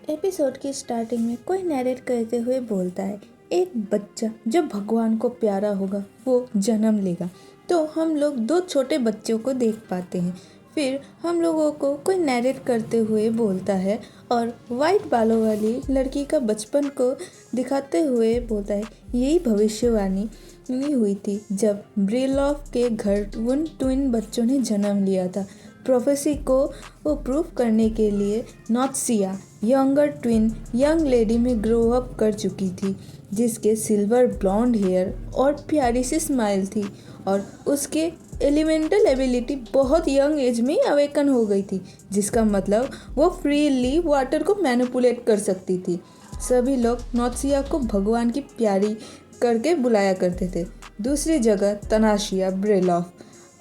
Episode की starting में कोई नैरेट करते हुए बोलता है, एक बच्चा जो भगवान को प्यारा होगा वो जन्म लेगा। तो हम लोग दो छोटे बच्चों को देख पाते हैं। फिर हम लोगों को कोई नैरेट करते हुए बोलता है और वाइट बालों वाली लड़की का बचपन को दिखाते हुए बोलता है, यही भविष्यवाणी हुई थी जब ब्रिलॉफ के घर उन ट्विन बच्चों ने जन्म लिया था। प्रोफेसी को प्रूव करने के लिए नॉत्सिया यंगर ट्विन यंग लेडी में ग्रो अप कर चुकी थी, जिसके सिल्वर ब्लॉन्ड हेयर और प्यारी सी स्माइल थी और उसके एलिमेंटल एबिलिटी बहुत यंग एज में अवेकन हो गई थी, जिसका मतलब वो फ्रीली वाटर को मैनिपुलेट कर सकती थी। सभी लोग नॉत्सिया को भगवान की प्यारी करके बुलाया करते थे। दूसरी जगह तनाशिया ब्रेलॉफ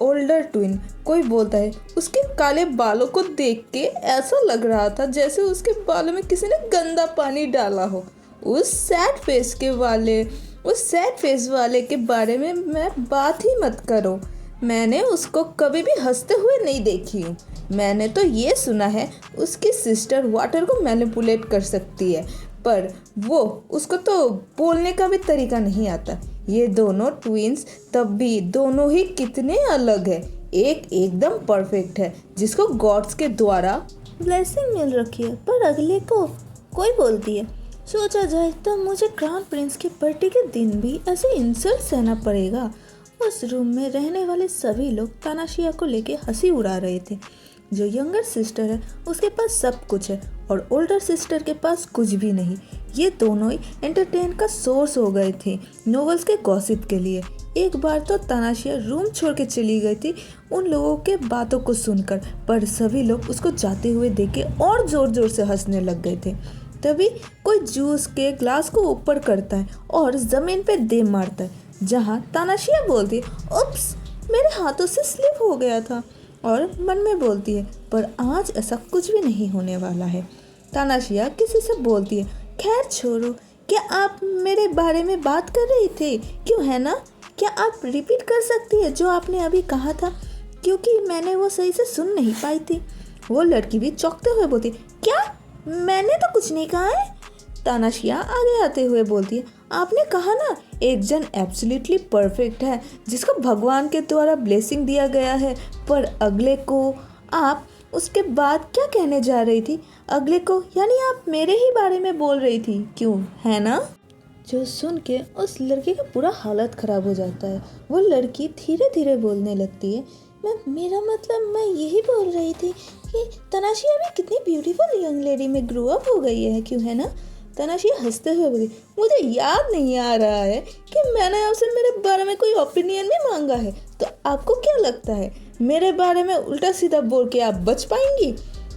ओल्डर ट्विन, कोई बोलता है उसके काले बालों को देख के ऐसा लग रहा था जैसे उसके बालों में किसी ने गंदा पानी डाला हो। उस सैड फेस वाले के बारे में मैं बात ही मत करो। मैंने उसको कभी भी हंसते हुए नहीं देखी हूँ। मैंने तो ये सुना है उसकी सिस्टर वाटर को मैनिपुलेट कर सकती है, पर वो उसको तो बोलने का भी तरीका नहीं आता। ये दोनों ट्विंस तब भी दोनों ही कितने अलग है। एक एकदम परफेक्ट है जिसको गॉड्स के द्वारा ब्लेसिंग मिल रखी है, पर अगले को कोई बोलती है। सोचा जाए तो मुझे क्राउन प्रिंस के बर्थडे के दिन भी ऐसे इंसल्ट सहना पड़ेगा। उस रूम में रहने वाले सभी लोग तानाशिया को लेके हंसी उड़ा रहे थे। जो यंगर सिस्टर है उसके पास सब कुछ है और ओल्डर सिस्टर के पास कुछ भी नहीं। ये दोनों ही एंटरटेन का सोर्स हो गए थे नोवेल्स के गॉसिप के लिए। एक बार तो तानाशिया रूम छोड़ के चली गई थी उन लोगों के बातों को सुनकर, पर सभी लोग उसको जाते हुए देख के और जोर जोर से हंसने लग गए थे। तभी कोई जूस के ग्लास को ऊपर करता है और ज़मीन पे दे मारता है, जहाँ तानाशिया बोलती है, उप्स, मेरे हाथों से स्लिप हो गया था, और मन में बोलती है, पर आज ऐसा कुछ भी नहीं होने वाला है। तानाशिया किसी से बोलती है, खैर छोड़ो, क्या आप मेरे बारे में बात कर रही थे? क्यों है ना? क्या आप रिपीट कर सकती है जो आपने अभी कहा था, क्योंकि मैंने वो सही से सुन नहीं पाई थी। वो लड़की भी चौंकते हुए बोलती, क्या? मैंने तो कुछ नहीं कहा है। तानाशिया आगे आते हुए बोलती है, आपने कहा ना एक जन एब्सोल्युटली परफेक्ट है जिसको भगवान के द्वारा ब्लेसिंग दिया गया है, पर अगले को आप उसके बाद क्या कहने जा रही थी? अगले को यानी आप मेरे ही बारे में बोल रही थी, क्यों है ना? जो सुन के उस लड़की का पूरा हालत ख़राब हो जाता है। वो लड़की धीरे धीरे बोलने लगती है, मैं यही बोल रही थी कि तनाशिया भी कितनी ब्यूटीफुल यंग लेडी में ग्रो अप हो गई है, क्यों है ना? तनाशिया हंसते हुए बोली, मुझे याद नहीं आ रहा है कि मैंने आपसे मेरे बारे में कोई ओपिनियन भी मांगा है, तो आपको क्या लगता है मेरे बारे में उल्टा सीधा बोल के आप बच पाएंगी?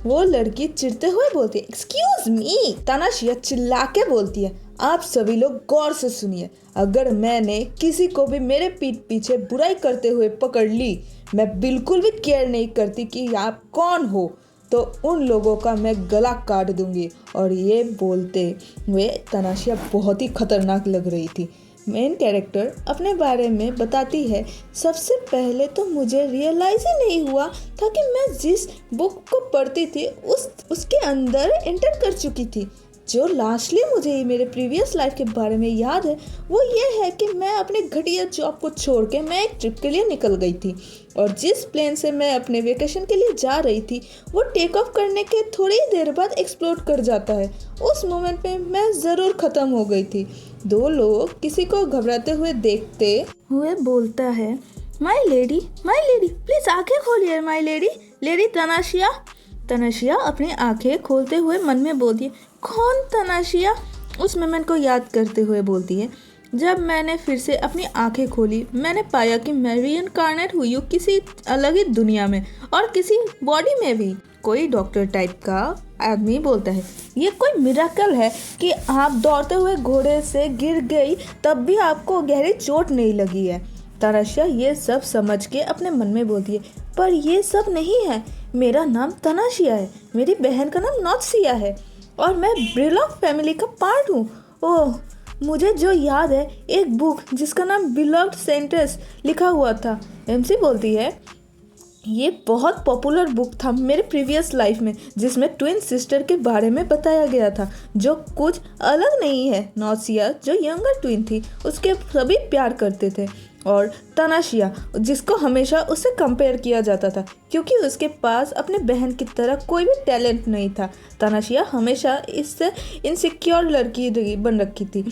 वो लड़की चिढ़ते हुए बोलती है, एक्सक्यूज मी। तानाशिया चिल्ला के बोलती है, आप सभी लोग गौर से सुनिए, अगर मैंने किसी को भी मेरे पीठ पीछे बुराई करते हुए पकड़ ली, मैं बिल्कुल भी केयर नहीं करती कि आप कौन हो, तो उन लोगों का मैं गला काट दूंगी। और ये बोलते हुए तनाशिया बहुत ही खतरनाक लग रही थी। मेन कैरेक्टर अपने बारे में बताती है, सबसे पहले तो मुझे रियलाइज ही नहीं हुआ था कि मैं जिस बुक को पढ़ती थी उसके अंदर एंटर कर चुकी थी। जो लास्टली मुझे मेरे प्रीवियस लाइफ के बारे में याद है वो ये है कि मैं अपने घटिया जॉब को छोड़ के मैं एक ट्रिप के लिए निकल गई थी, और जिस प्लेन से मैं अपने वेकेशन के लिए जा रही थी वो टेक ऑफ करने के थोड़ी देर बाद एक्सप्लोड कर जाता है। उस मोमेंट में मैं ज़रूर ख़त्म हो गई थी। दो लोग किसी को घबराते हुए देखते हुए बोलता है, माई लेडी प्लीज़ आंखें खोलिए, माई लेडी तनाशिया। तनाशिया अपनी आंखें खोलते हुए मन में बोलती है, कौन तनाशिया? उस मोमेंट को याद करते हुए बोलती है, जब मैंने फिर से अपनी आंखें खोली मैंने पाया कि मैं रीइंकार्नेट हुई हूँ किसी अलग ही दुनिया में और किसी बॉडी में भी। कोई डॉक्टर टाइप का आदमी बोलता है, ये कोई मिरेकल है कि आप दौड़ते हुए घोड़े से गिर गई तब भी आपको गहरी चोट नहीं लगी है। तनाशिया ये सब समझ के अपने मन में बोलती है, पर ये सब नहीं है, मेरा नाम तनाशिया है, मेरी बहन का नाम नॉत्सिया है और मैं ब्रिलॉफ फैमिली का पार्ट हूँ। ओह, मुझे जो याद है एक बुक जिसका नाम बिलव्ड सेंटेंस लिखा हुआ था। एमसी बोलती है, ये बहुत पॉपुलर बुक था मेरे प्रीवियस लाइफ में, जिसमें ट्विन सिस्टर के बारे में बताया गया था जो कुछ अलग नहीं है। नौसिया जो यंगर ट्विन थी उसके सभी प्यार करते थे, और तनाशिया जिसको हमेशा उससे कंपेयर किया जाता था क्योंकि उसके पास अपने बहन की तरह कोई भी टैलेंट नहीं था। तनाशिया हमेशा इससे इनसिक्योर लड़की बन रखी थी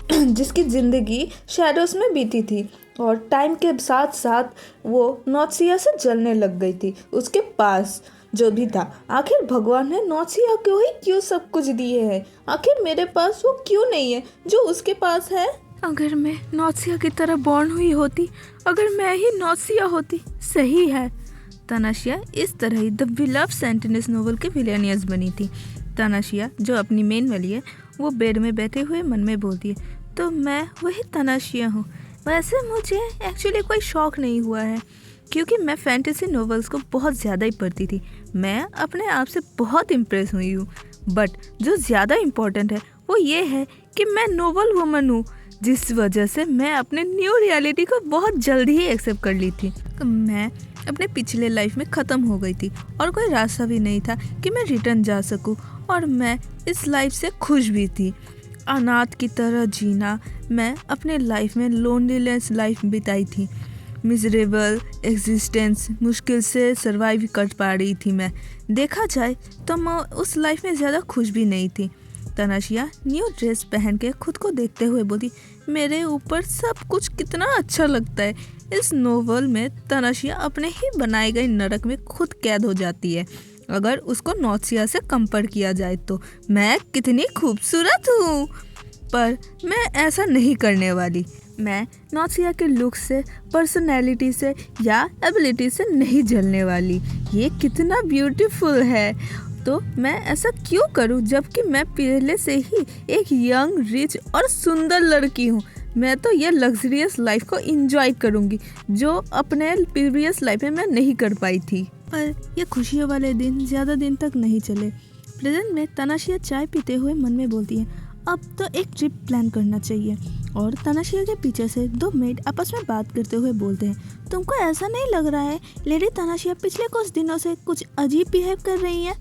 जिसकी ज़िंदगी शैडोज़ में बीती थी, और टाइम के साथ साथ वो नौसिया से जलने लग गई थी। उसके पास जो भी था, आखिर भगवान ने नौसिया को ही क्यों सब कुछ दिए हैं? आखिर मेरे पास वो क्यों नहीं है जो उसके पास है? अगर मैं नौसिया की तरह बॉर्न हुई होती, अगर मैं ही नौसिया होती। सही है। तनाशिया इस तरह ही द विलव सेंटेनिस नोवेल के विलेनियस बनी थी। तनाशिया जो अपनी मेन वाली है, वो बेड में बैठे हुए मन में बोलती है, तो मैं वही तनाशिया हूँ। वैसे मुझे एक्चुअली कोई शौक़ नहीं हुआ है क्योंकि मैं फैंटेसी नॉवेल्स को बहुत ज़्यादा ही पढ़ती थी। मैं अपने आप से बहुत इम्प्रेस हुई हूँ, बट जो ज़्यादा इम्पोर्टेंट है वो ये है कि मैं नोबल वुमन हूँ, जिस वजह से मैं अपने न्यू रियलिटी को बहुत जल्दी ही एक्सेप्ट कर ली थी। मैं अपने पिछले लाइफ में ख़त्म हो गई थी और कोई रास्ता भी नहीं था कि मैं रिटर्न जा सकूँ, और मैं इस लाइफ से खुश भी थी। अनाथ की तरह जीना, मैं अपने लाइफ में लोनलीनेस लाइफ बिताई थी। मिजरेबल एग्जिस्टेंस, मुश्किल से सर्वाइव कर पा रही थी मैं। देखा जाए तो मैं उस लाइफ में ज़्यादा खुश भी नहीं थी। तनाशिया न्यू ड्रेस पहन के खुद को देखते हुए बोली, मेरे ऊपर सब कुछ कितना अच्छा लगता है। इस नोवेल में तनाशिया अपने ही बनाए गए नरक में खुद कैद हो जाती है। अगर उसको नौसिया से कंपेयर किया जाए तो मैं कितनी खूबसूरत हूँ, पर मैं ऐसा नहीं करने वाली। मैं नौसिया के लुक से, पर्सनैलिटी से या एबिलिटी से नहीं जलने वाली। ये कितना ब्यूटीफुल है, तो मैं ऐसा क्यों करूं जबकि मैं पहले से ही एक यंग, रिच और सुंदर लड़की हूं। मैं तो ये लग्जरियस लाइफ को एंजॉय करूंगी जो अपने प्रीवियस लाइफ में मैं नहीं कर पाई थी। पर ये खुशियों वाले दिन ज़्यादा दिन तक नहीं चले। प्रेजेंट में तनाशिया चाय पीते हुए मन में बोलती है, अब तो एक ट्रिप प्लान करना चाहिए। और तनाशिया के पीछे से दो मेड आपस में बात करते हुए बोलते हैं, तुमको ऐसा नहीं लग रहा है लेडी तनाशिया पिछले कुछ दिनों से कुछ अजीब बिहेव कर रही है?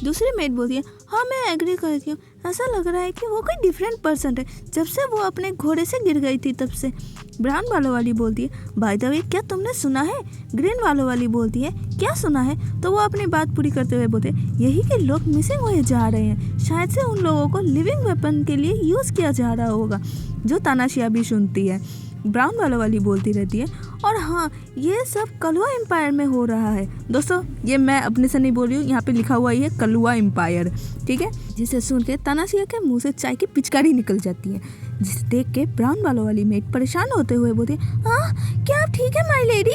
दूसरी मेड बोलती है, हाँ मैं एग्री करती हूँ, ऐसा लग रहा है कि वो कोई डिफरेंट पर्सन है जब से वो अपने घोड़े से गिर गई थी तब से। ब्राउन बालों वाली बोलती है, बाय द वे क्या तुमने सुना है? ग्रीन बालों वाली बोलती है, क्या सुना है? तो वो अपनी बात पूरी करते हुए बोलते हैं, यही कि लोग मिसिंग हुए जा रहे हैं, शायद से उन लोगों को लिविंग वेपन के लिए यूज़ किया जा रहा होगा। जो तनाशिया भी सुनती है। ब्राउन बालों वाली बोलती रहती है, और हाँ ये सब कलवा एम्पायर में हो रहा है। दोस्तों ये मैं अपने से नहीं बोल रही हूँ, यहाँ पे लिखा हुआ ही है कलवा एम्पायर, ठीक है। जिसे सुन के तनाशिया के मुंह से चाय की पिचकारी निकल जाती है, जिसे देख के ब्राउन बालों वाली मेड परेशान होते हुए बोलती है, हाँ क्या आप ठीक है माई लेडी?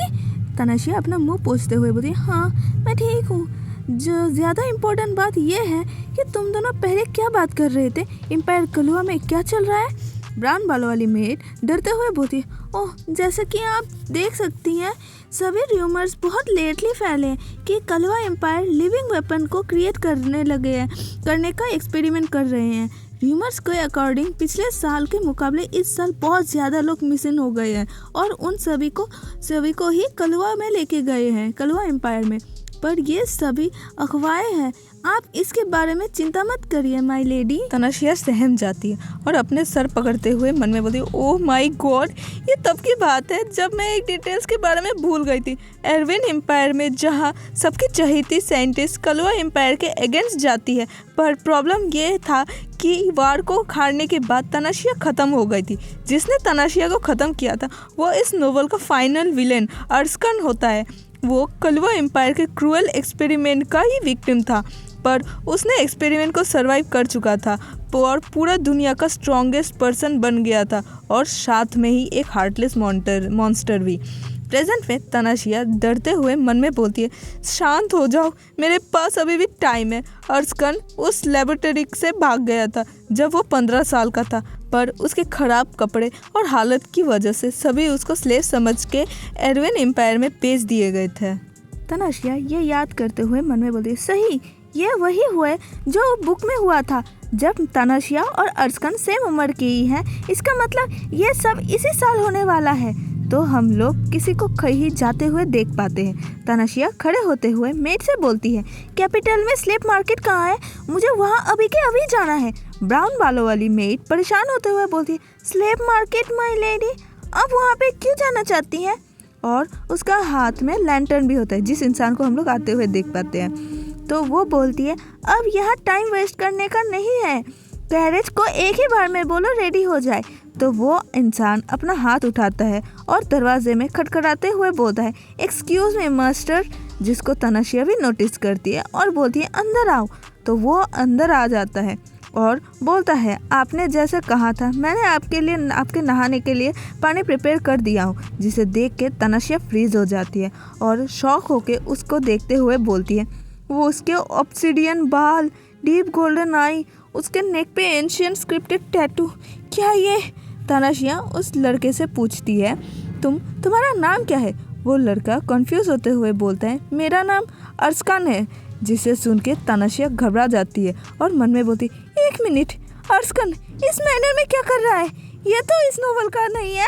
तनाशिया अपना मुँह पोंछते हुए बोलती है, हाँ मैं ठीक हूँ। जो ज़्यादा इम्पोर्टेंट बात यह है कि तुम दोनों पहले क्या बात कर रहे थे? एम्पायर कलवा में क्या चल रहा है? ब्राउन बालों वाली मेड डरते हुए बोलती है, ओह जैसा कि आप देख सकती हैं सभी र्यूमर्स बहुत लेटली फैले हैं कि कलवा एम्पायर लिविंग वेपन को क्रिएट करने का एक्सपेरिमेंट कर रहे हैं। र्यूमर्स के अकॉर्डिंग पिछले साल के मुकाबले इस साल बहुत ज़्यादा लोग मिसिंग हो गए हैं और उन सभी को ही कलवा में लेके गए हैं, कलवा एम्पायर में। पर ये सभी अफवाहें हैं, आप इसके बारे में चिंता मत करिए माय लेडी। तनाशिया सहम जाती है और अपने सर पकड़ते हुए मन में बोलती है, ओह माय गॉड, ये तब की बात है जब मैं एक डिटेल्स के बारे में भूल गई थी। एरविन एम्पायर में जहाँ सबकी चहेती साइंटिस्ट कलवा एम्पायर के अगेंस्ट जाती है, पर प्रॉब्लम ये था कि वार को हारने के बाद तनाशिया ख़त्म हो गई थी। जिसने तनाशिया को ख़त्म किया था वो इस नोवेल का फाइनल विलेन अर्स्कन होता है। वो कलवा एम्पायर के क्रूअल एक्सपेरिमेंट का ही विक्टिम था, पर उसने एक्सपेरिमेंट को सरवाइव कर चुका था और पूरा दुनिया का स्ट्रॉन्गेस्ट पर्सन बन गया था, और साथ में ही एक हार्टलेस मॉन्स्टर भी। प्रेजेंट में तनाशिया डरते हुए मन में बोलती है, शांत हो जाओ, मेरे पास अभी भी टाइम है। अर्स्कन उस लेबोरेटरी से भाग गया था जब वो 15 साल का था, पर उसके ख़राब कपड़े और हालत की वजह से सभी उसको स्लेव समझ के एरविन एम्पायर में भेज दिए गए थे। तनाशिया ये याद करते हुए मन में बोलती है, सही, ये वही हुआ जो बुक में हुआ था। जब तनाशिया और अर्स्कन सेम उम्र के ही हैं, इसका मतलब ये सब इसी साल होने वाला है। तो हम लोग किसी को कहीं जाते हुए देख पाते हैं। तनाशिया खड़े होते हुए मेड से बोलती है, कैपिटल में स्लेप मार्केट कहाँ है? मुझे वहाँ अभी के अभी जाना है। ब्राउन बालों वाली मेड परेशान होते हुए बोलती है, स्लेप मार्केट माय लेडी, अब वहाँ पे क्यों जाना चाहती हैं? और उसका हाथ में लैंटर्न भी होता है, जिस इंसान को हम लोग आते हुए देख पाते हैं। तो वो बोलती है, अब यहाँ टाइम वेस्ट करने का नहीं है, कैरेज को एक ही बार में बोलो रेडी हो जाए। तो वो इंसान अपना हाथ उठाता है और दरवाजे में खटखटाते हुए बोलता है, एक्सक्यूज़ मी मास्टर, जिसको तनाशिया भी नोटिस करती है और बोलती है, अंदर आओ। तो वो अंदर आ जाता है और बोलता है, आपने जैसे कहा था मैंने आपके लिए आपके नहाने के लिए पानी प्रिपेयर कर दिया हूँ। जिसे देख के तनाशिया फ्रीज हो जाती है और शॉक होके उसको देखते हुए बोलती है, वो उसके ऑब्सिडियन बाल, डीप गोल्डन आई, उसके नेक पे एंशियंट स्क्रिप्टेड टैटू, क्या ये? तनाशिया उस लड़के से पूछती है, तुम्हारा नाम क्या है? वो लड़का कंफ्यूज होते हुए बोलता है, मेरा नाम अर्सकान है। जिसे सुन के तनाशिया घबरा जाती है और मन में बोलती, एक मिनट, अर्सकान इस मैनर में क्या कर रहा है? ये तो इस नोवेल का नहीं है।